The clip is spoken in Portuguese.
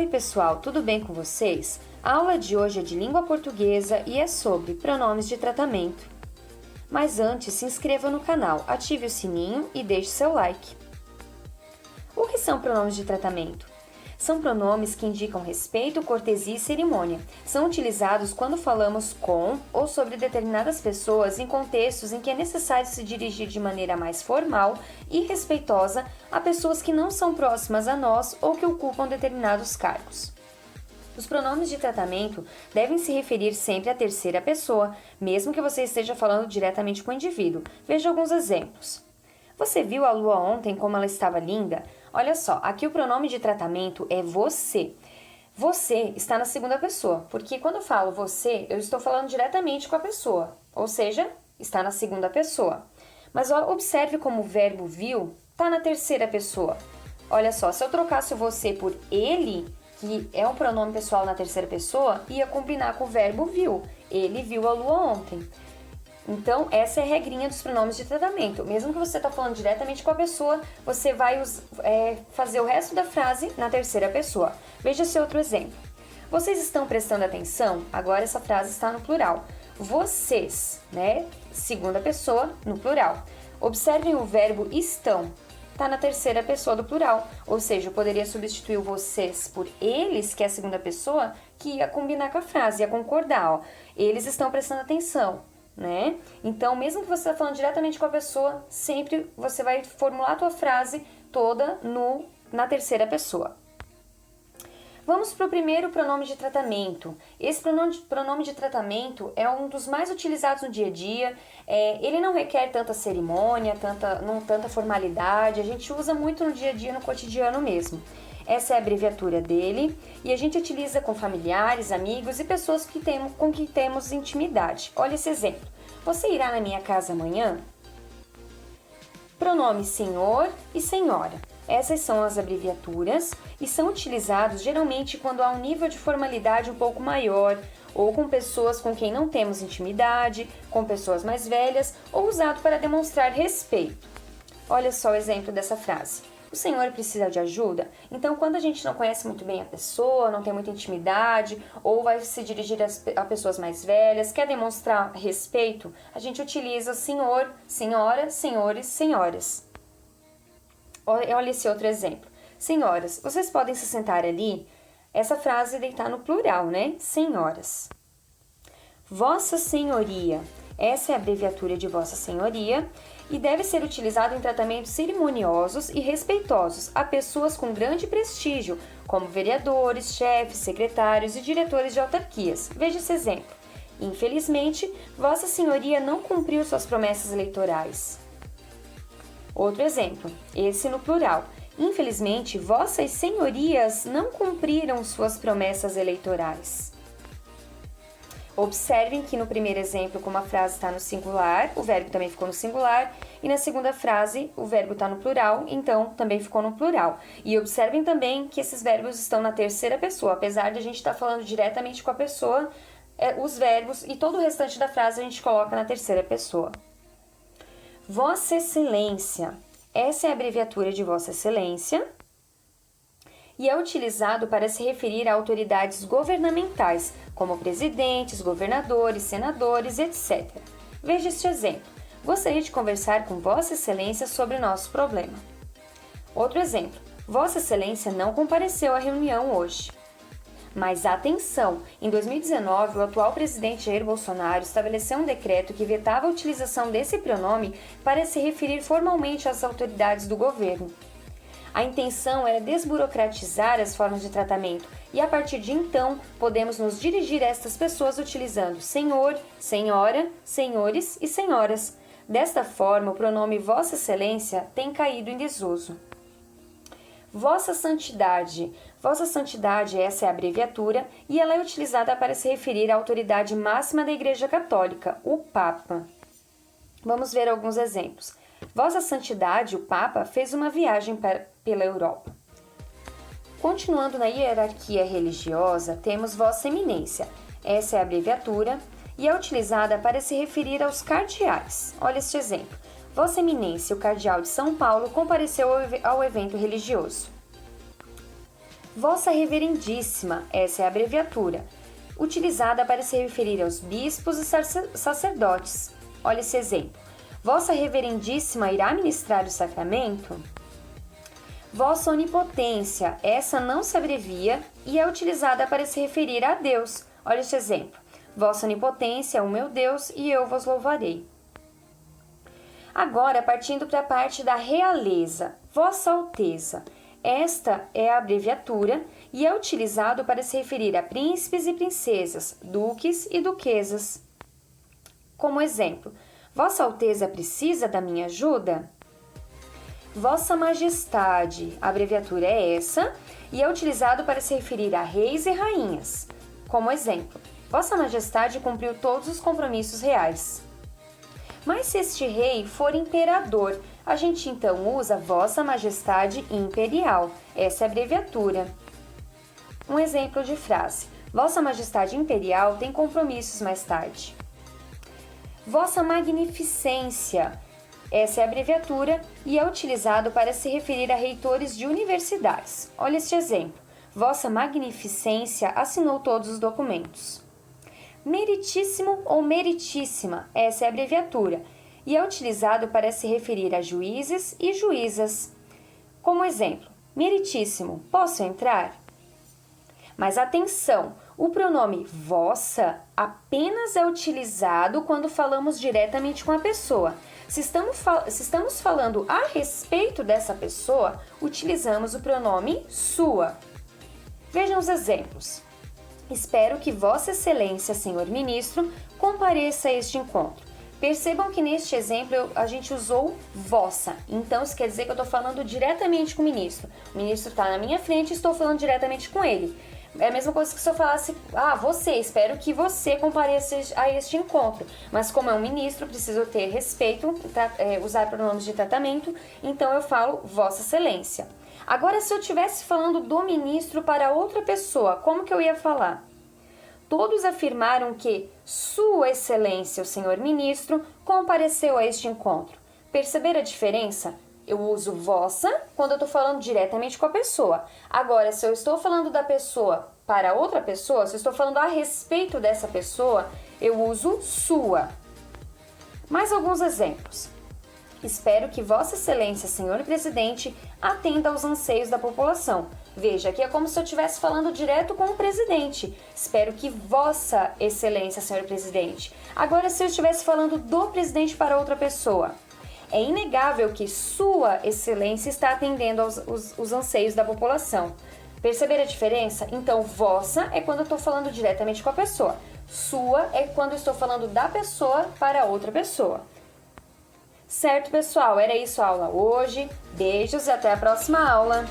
Oi pessoal, tudo bem com vocês? A aula de hoje é de língua portuguesa e é sobre pronomes de tratamento. Mas antes, se inscreva no canal, ative o sininho e deixe seu like. O que são pronomes de tratamento? São pronomes que indicam respeito, cortesia e cerimônia. São utilizados quando falamos com ou sobre determinadas pessoas em contextos em que é necessário se dirigir de maneira mais formal e respeitosa a pessoas que não são próximas a nós ou que ocupam determinados cargos. Os pronomes de tratamento devem se referir sempre à terceira pessoa, mesmo que você esteja falando diretamente com o indivíduo. Veja alguns exemplos. Você viu a lua ontem como ela estava linda? Olha só, aqui o pronome de tratamento é você. Você está na segunda pessoa, porque quando eu falo você, eu estou falando diretamente com a pessoa, ou seja, está na segunda pessoa. Mas observe como o verbo viu está na terceira pessoa. Olha só, se eu trocasse o você por ele, que é um pronome pessoal na terceira pessoa, ia combinar com o verbo viu. Ele viu a lua ontem. Então, essa é a regrinha dos pronomes de tratamento. Mesmo que você está falando diretamente com a pessoa, você vai fazer o resto da frase na terceira pessoa. Veja esse outro exemplo. Vocês estão prestando atenção? Agora essa frase está no plural. Vocês, né? Segunda pessoa no plural. Observem o verbo estão. Está na terceira pessoa do plural. Ou seja, eu poderia substituir o vocês por eles, que é a segunda pessoa, que ia combinar com a frase, ia concordar. Ó. Eles estão prestando atenção. Né? Então, mesmo que você está falando diretamente com a pessoa, sempre você vai formular a tua frase toda na terceira pessoa. Vamos para o primeiro pronome de tratamento. Esse pronome de tratamento é um dos mais utilizados no dia a dia. Ele não requer tanta cerimônia, tanta formalidade. A gente usa muito no dia a dia, no cotidiano mesmo. Essa é a abreviatura dele e a gente utiliza com familiares, amigos e pessoas com quem temos intimidade. Olha esse exemplo. Você irá na minha casa amanhã? Pronomes senhor e senhora. Essas são as abreviaturas e são utilizados geralmente quando há um nível de formalidade um pouco maior ou com pessoas com quem não temos intimidade, com pessoas mais velhas ou usado para demonstrar respeito. Olha só o exemplo dessa frase. O senhor precisa de ajuda? Então, quando a gente não conhece muito bem a pessoa, não tem muita intimidade, ou vai se dirigir a pessoas mais velhas, quer demonstrar respeito, a gente utiliza senhor, senhora, senhores, senhoras. Olha esse outro exemplo. Senhoras, vocês podem se sentar ali? Essa frase está no plural, né? Senhoras. Vossa Senhoria. Essa é a abreviatura de Vossa Senhoria e deve ser utilizado em tratamentos cerimoniosos e respeitosos a pessoas com grande prestígio, como vereadores, chefes, secretários e diretores de autarquias. Veja esse exemplo. Infelizmente, Vossa Senhoria não cumpriu suas promessas eleitorais. Outro exemplo, esse no plural. Infelizmente, Vossas Senhorias não cumpriram suas promessas eleitorais. Observem que no primeiro exemplo, como a frase está no singular, o verbo também ficou no singular, e na segunda frase, o verbo está no plural, então também ficou no plural. E observem também que esses verbos estão na terceira pessoa, apesar de a gente estar falando diretamente com a pessoa, os verbos e todo o restante da frase a gente coloca na terceira pessoa. Vossa Excelência. Essa é a abreviatura de Vossa Excelência. E é utilizado para se referir a autoridades governamentais, como presidentes, governadores, senadores, etc. Veja este exemplo. Gostaria de conversar com Vossa Excelência sobre o nosso problema. Outro exemplo. Vossa Excelência não compareceu à reunião hoje. Mas atenção! Em 2019, o atual presidente Jair Bolsonaro estabeleceu um decreto que vetava a utilização desse pronome para se referir formalmente às autoridades do governo. A intenção era desburocratizar as formas de tratamento e, a partir de então, podemos nos dirigir a estas pessoas utilizando senhor, senhora, senhores e senhoras. Desta forma, o pronome Vossa Excelência tem caído em desuso. Vossa Santidade. Vossa Santidade, essa é a abreviatura, e ela é utilizada para se referir à autoridade máxima da Igreja Católica, o Papa. Vamos ver alguns exemplos. Vossa Santidade, o Papa, fez uma viagem pela Europa. Continuando na hierarquia religiosa, temos Vossa Eminência. Essa é a abreviatura e é utilizada para se referir aos cardeais. Olha este exemplo. Vossa Eminência, o cardeal de São Paulo, compareceu ao evento religioso. Vossa Reverendíssima, essa é a abreviatura, utilizada para se referir aos bispos e sacerdotes. Olha esse exemplo. Vossa Reverendíssima irá ministrar o sacramento? Vossa Onipotência, essa não se abrevia e é utilizada para se referir a Deus. Olha este exemplo. Vossa Onipotência é o meu Deus e eu vos louvarei. Agora, partindo para a parte da realeza, Vossa Alteza. Esta é a abreviatura e é utilizado para se referir a príncipes e princesas, duques e duquesas. Como exemplo, Vossa Alteza precisa da minha ajuda? Vossa Majestade, a abreviatura é essa, e é utilizado para se referir a reis e rainhas. Como exemplo, Vossa Majestade cumpriu todos os compromissos reais. Mas se este rei for imperador, a gente então usa Vossa Majestade Imperial, essa é a abreviatura. Um exemplo de frase: Vossa Majestade Imperial tem compromissos mais tarde. Vossa Magnificência, essa é a abreviatura e é utilizado para se referir a reitores de universidades. Olha este exemplo: Vossa Magnificência assinou todos os documentos. Meritíssimo ou Meritíssima, essa é a abreviatura, e é utilizado para se referir a juízes e juízas. Como exemplo, Meritíssimo, posso entrar? Mas atenção, o pronome vossa apenas é utilizado quando falamos diretamente com a pessoa. Se estamos falando a respeito dessa pessoa, utilizamos o pronome sua. Vejam os exemplos. Espero que Vossa Excelência, Senhor Ministro, compareça a este encontro. Percebam que neste exemplo a gente usou vossa, então isso quer dizer que eu estou falando diretamente com o ministro. O ministro está na minha frente e estou falando diretamente com ele. É a mesma coisa que se eu falasse, você, espero que você compareça a este encontro. Mas como é um ministro, preciso ter respeito, usar pronomes de tratamento, então eu falo Vossa Excelência. Agora, se eu estivesse falando do ministro para outra pessoa, como que eu ia falar? Todos afirmaram que Sua Excelência, o Senhor Ministro, compareceu a este encontro. Perceberam a diferença? Eu uso vossa quando eu estou falando diretamente com a pessoa. Agora, se eu estou falando da pessoa para outra pessoa, se eu estou falando a respeito dessa pessoa, eu uso sua. Mais alguns exemplos. Espero que Vossa Excelência, Senhor Presidente, atenda aos anseios da população. Veja, aqui é como se eu estivesse falando direto com o presidente. Espero que Vossa Excelência, Senhor Presidente. Agora, se eu estivesse falando do presidente para outra pessoa, é inegável que Sua Excelência está atendendo aos anseios da população. Perceberam a diferença? Então, vossa é quando eu estou falando diretamente com a pessoa. Sua é quando eu estou falando da pessoa para outra pessoa. Certo, pessoal? Era isso a aula hoje. Beijos e até a próxima aula!